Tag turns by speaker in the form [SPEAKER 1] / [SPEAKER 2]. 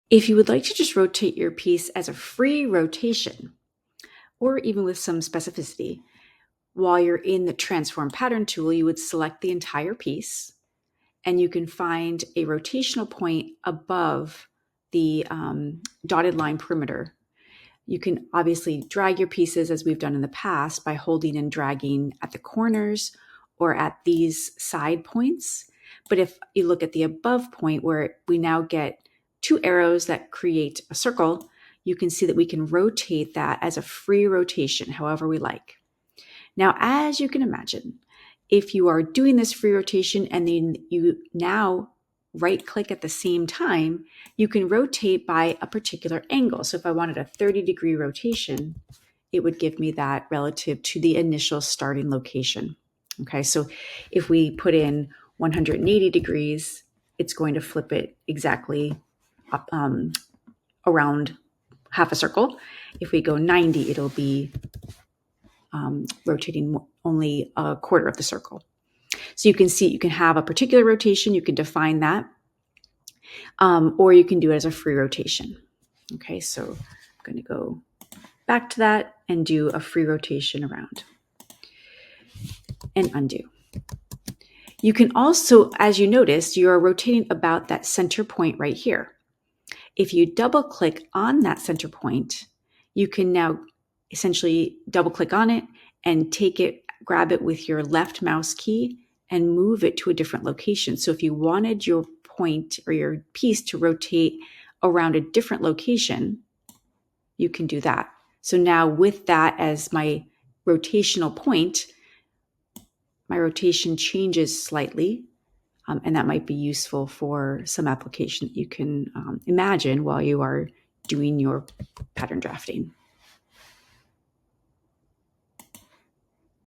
[SPEAKER 1] If you would like to just rotate your piece as a free rotation, or even with some specificity, while you're in the Transform Pattern tool, you would select the entire piece, and you can find a rotational point above the dotted line perimeter. You can obviously drag your pieces as we've done in the past by holding and dragging at the corners or at these side points. But if you look at the above point where we now get two arrows that create a circle, you can see that we can rotate that as a free rotation, however we like. Now, as you can imagine, if you are doing this free rotation and then you now right click at the same time, you can rotate by a particular angle. So if I wanted a 30-degree rotation, it would give me that relative to the initial starting location. Okay, so if we put in 180 degrees, it's going to flip it exactly up, around half a circle. If we go 90, it'll be rotating only a quarter of the circle. So you can see, you can have a particular rotation, you can define that, or you can do it as a free rotation. Okay, so I'm going to go back to that and do a free rotation around and undo. You can also, as you noticed, you're rotating about that center point right here. If you double click on that center point, you can now essentially double click on it and take it, grab it with your left mouse key and move it to a different location. So if you wanted your point or your piece to rotate around a different location, you can do that. So now with that as my rotational point, my rotation changes slightly, and that might be useful for some application that you can imagine while you are doing your pattern drafting.